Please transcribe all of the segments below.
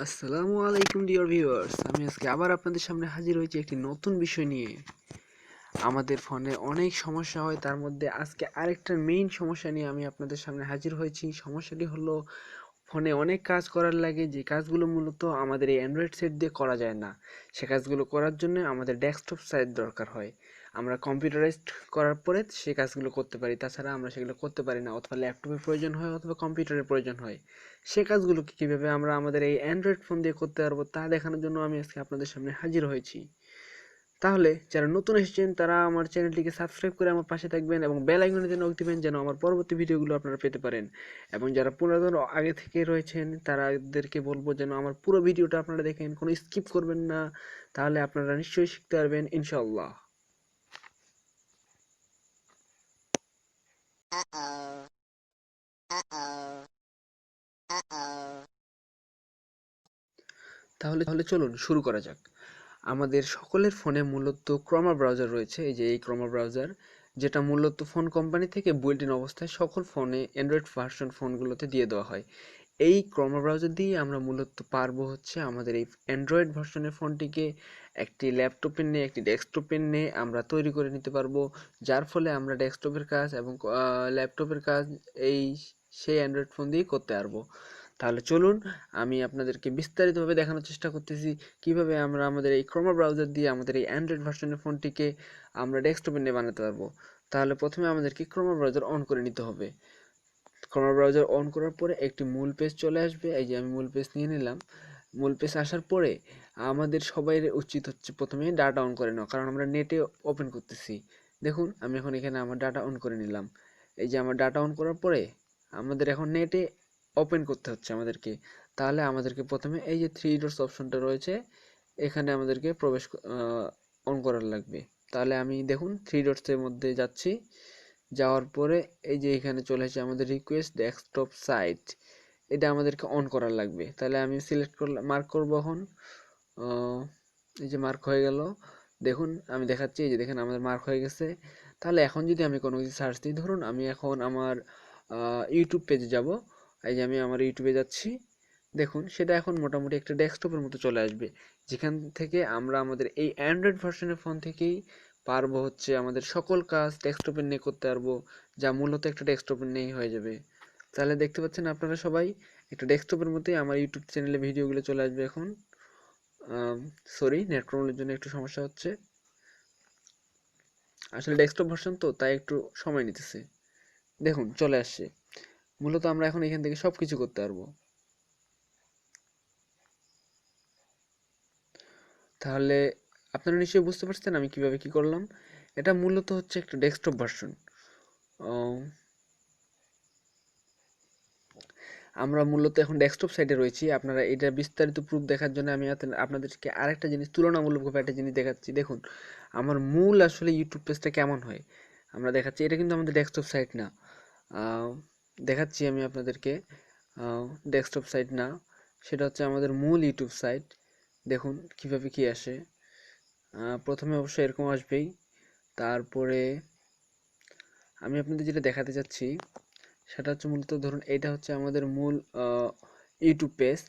আসসালামু আলাইকুম dear viewers, আমি আজকে আবার আপনাদের সামনে হাজির হয়েছি একটি নতুন বিষয় নিয়ে। আমাদের ফোনে অনেক সমস্যা হয়, তার মধ্যে আজকে আরেকটা মেইন সমস্যা নিয়ে আমি আপনাদের সামনে হাজির হয়েছি। সমস্যাটি হলো ফোনে অনেক কাজ করার লাগে, যে কাজগুলো মূলত আমাদের এই অ্যান্ড্রয়েড সেট দিয়ে করা যায় না। সে কাজগুলো করার জন্য আমাদের ডেস্কটপ সাইট দরকার হয়। আমরা কম্পিউটারাইজড করার পরে সে কাজগুলো করতে পারি, তাছাড়া আমরা সেগুলো করতে পারি না। অথবা ল্যাপটপের প্রয়োজন হয় অথবা কম্পিউটারের প্রয়োজন হয়। সে কাজগুলোকে কীভাবে আমরা আমাদের এই অ্যান্ড্রয়েড ফোন দিয়ে করতে পারবো তা দেখানোর জন্য আমি আজকে আপনাদের সামনে হাজির হয়েছি। তাহলে যারা নতুন এসেছেন তারা আমার চ্যানেলটিকে সাবস্ক্রাইব করে আমার পাশে থাকবেন এবং বেল আইকনে নক দিবেন, যেন আমার পরবর্তী ভিডিওগুলো আপনারা পেতে পারেন। এবং যারা পুরাতন আগে থেকে রয়েছেন তাদেরকে বলবো যেন আমার পুরো ভিডিওটা আপনারা দেখেন, কোনো স্কিপ করবেন না। তাহলে আপনারা নিশ্চয়ই শিখতে পারবেন ইনশাআল্লাহ। তাহলে তাহলে চলুন শুরু করা যাক। আমাদের সকলের ফোনে মূলত ক্রোমা ব্রাউজার রয়েছে, এই যে এই ক্রোমা ব্রাউজার, যেটা মূলত ফোন কোম্পানি থেকে বুইল্ট ইন অবস্থায় সকল ফোনে অ্যান্ড্রয়েড ভার্সন ফোনগুলোতে দিয়ে দেওয়া হয়। এই ক্রোমা ব্রাউজার দিয়ে আমরা মূলত পারবো হচ্ছে আমাদের এই অ্যান্ড্রয়েড ভার্সনের ফোনটিকে একটি ল্যাপটপের নিয়ে একটি ডেস্কটপের নিয়ে আমরা তৈরি করে নিতে পারবো, যার ফলে আমরা ডেস্কটপের কাজ এবং ল্যাপটপের কাজ এই সেই অ্যান্ড্রয়েড ফোন দিয়েই করতে পারবো। তাহলে চলুন আমি আপনাদেরকে বিস্তারিতভাবে দেখানোর চেষ্টা করতেছি কিভাবে আমরা আমাদের এই ক্রোমা ব্রাউজার দিয়ে আমাদের এই অ্যান্ড্রয়েড ভার্সনের ফোনটিকে আমরা ডেস্কটপে নিয়ে বানাতে পারবো। তাহলে প্রথমে আমাদেরকে ক্রোমা ব্রাউজার অন করে নিতে হবে। ক্রোমা ব্রাউজার অন করার পরে একটি মূল পেজ চলে আসবে, এই যে আমি মূল পেজ নিয়ে নিলাম। মূল পেজ আসার পরে আমাদের সবাই উচিত হচ্ছে প্রথমে ডাটা অন করে নেওয়া, কারণ আমরা নেটে ওপেন করতেছি। দেখুন আমি এখন এখানে আমার ডাটা অন করে নিলাম। এই যে আমার ডাটা অন করার পরে আমাদের এখন নেটে ওপেন করতে হচ্ছে আমাদেরকে। তাহলে আমাদেরকে প্রথমে এই যে থ্রি ডটস অপশনটা রয়েছে এখানে আমাদেরকে প্রবেশ অন করার লাগবে। তাহলে আমি দেখুন থ্রি ডটসের মধ্যে যাচ্ছি, যাওয়ার পরে এই যে এখানে চলে এসেছে আমাদের রিকোয়েস্ট ডেস্কটপ সাইট, এটা আমাদেরকে অন করার লাগবে। তাহলে আমি সিলেক্ট করলাম, মার্ক করবো এখন। এই যে মার্ক হয়ে গেল, দেখুন আমি দেখাচ্ছি, এই যে দেখেন আমাদের মার্ক হয়ে গেছে। তাহলে এখন যদি আমি কোনো কিছু সার্চ দিই, ধরুন আমি এখন আমার ইউটিউব পেজে যাব, এই যে আমি আমার ইউটিউবে যাচ্ছি, দেখুন সেটা এখন মোটামুটি একটা ডেস্কটপের মতো চলে আসবে, যেখান থেকে আমরা আমাদের এই অ্যান্ড্রয়েড ভার্সনের ফোন থেকেই পারবো হচ্ছে আমাদের সকল কাজ ডেস্কটপের নিয়ে করতে পারবো, যা মূলত একটা ডেস্কটপের নিয়েই হয়ে যাবে। তাহলে দেখতে পাচ্ছেন আপনারা সবাই একটা ডেস্কটপের মতোই আমার ইউটিউব চ্যানেলে ভিডিওগুলো চলে আসবে এখন। সরি, নেট প্রবলেমের জন্য একটু সমস্যা হচ্ছে, আসলে ডেস্কটপ ভার্সন তো তাই একটু সময় নিতেছে। দেখুন চলে আসছে। মূলত আমরা এখন এখান থেকে সব কিছু করতে পারবো। তাহলে আপনারা নিশ্চয়ই বুঝতে পারছেন আমি কিভাবে কি করলাম। এটা মূলত হচ্ছে একটা ডেস্কটপ ভার্সন। আমরা মূলত এখন ডেস্কটপ সাইটে রয়েছি। আপনারা এটা বিস্তারিত প্রুফ দেখার জন্য আমি আপনাদেরকে আরেকটা জিনিস, তুলনামূলকভাবে একটা জিনিস দেখাচ্ছি। দেখুন আমার মূল আসলে ইউটিউব পেজটা কেমন হয় আমরা দেখাচ্ছি। এটা কিন্তু আমাদের ডেস্কটপ সাইট না, দেখাচ্ছি আমি আপনাদেরকে। ডেস্কটপ সাইট না, সেটা হচ্ছে আমাদের মূল ইউটিউব সাইট। দেখুন কিভাবে কি আসে। প্রথমে অবশ্যই এরকম আসবেই। তারপরে আমি আপনাদের যেটা দেখাতে চাচ্ছি সেটা হচ্ছে মূলত ধরুন এটা হচ্ছে আমাদের মূল ইউটিউব পেজ,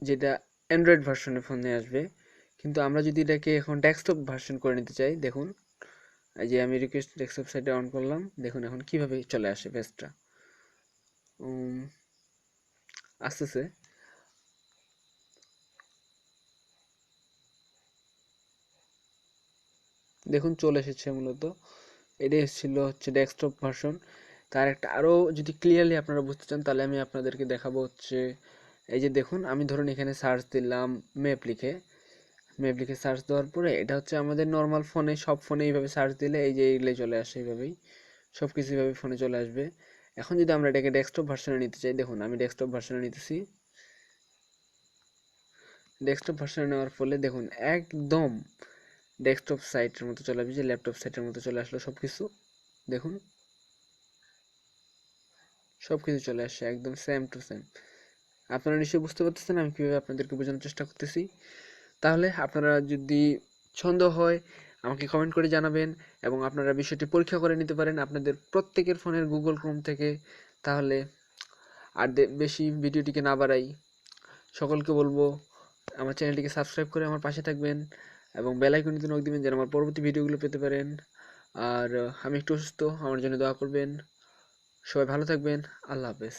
যেটা অ্যান্ড্রয়েড ভার্সনে ফোনে আসবে। কিন্তু আমরা যদি এটাকে এখন ডেস্কটপ ভার্সন করে নিতে চাই, দেখুন এই যে আমি রিকোয়েস্ট ডেস্কটপ সাইটে অন করলাম, দেখুন এখন কিভাবে চলে আসে পেজটা। আসতেছে, দেখুন চলে এসেছে। মূলত এটাই ছিল হচ্ছে ডেস্কটপ ভার্সন। তার একটা আরও যদি ক্লিয়ারলি আপনারা বুঝতে চান তাহলে আমি আপনাদেরকে দেখাবো হচ্ছে, এই যে দেখুন আমি ধরুন এখানে সার্চ দিলাম ম্যাপ লিখে। ম্যাপ লিখে সার্চ দেওয়ার পরে এটা হচ্ছে আমাদের নর্মাল ফোনে, সব ফোনে এইভাবে সার্চ দিলে এই যে এইগুলো চলে আসে, এইভাবেই সব কিছু এইভাবে ফোনে চলে আসবে। এখন যদি আমরা এটাকে ডেস্কটপ ভার্সনে নিতে চাই, দেখুন আমি ডেস্কটপ ভার্সনে নিতেছি। ডেস্কটপ ভার্সনে নেওয়ার ফলে দেখুন একদম ডেস্কটপ সাইটের মতো চলে আসবে, যে ল্যাপটপ সাইটের মতো চলে আসলো সব কিছু। দেখুন সব কিছু চলে আসছে একদম সেম টু সেম। আপনারা নিশ্চয়ই বুঝতে পারতেছেন আমি কীভাবে আপনাদেরকে বোঝানোর চেষ্টা করতেছি। তাহলে আপনারা যদি সন্দেহ হয় আমাকে কমেন্ট করে জানাবেন, এবং আপনারা বিষয়টি পরীক্ষা করে নিতে পারেন আপনাদের প্রত্যেকের ফোনের গুগল ক্রোম থেকে। তাহলে আর বেশি ভিডিওটিকে না বাড়াই, সকলকে বলবো আমার চ্যানেলটিকে সাবস্ক্রাইব করে আমার পাশে থাকবেন এবং বেল আইকনটিতে নক দিবেন যেন আমার পরবর্তী ভিডিওগুলো পেতে পারেন। আর আমি একটু অসুস্থ, আমার জন্য দোয়া করবেন। সবাই ভালো থাকবেন। আল্লাহ হাফেজ।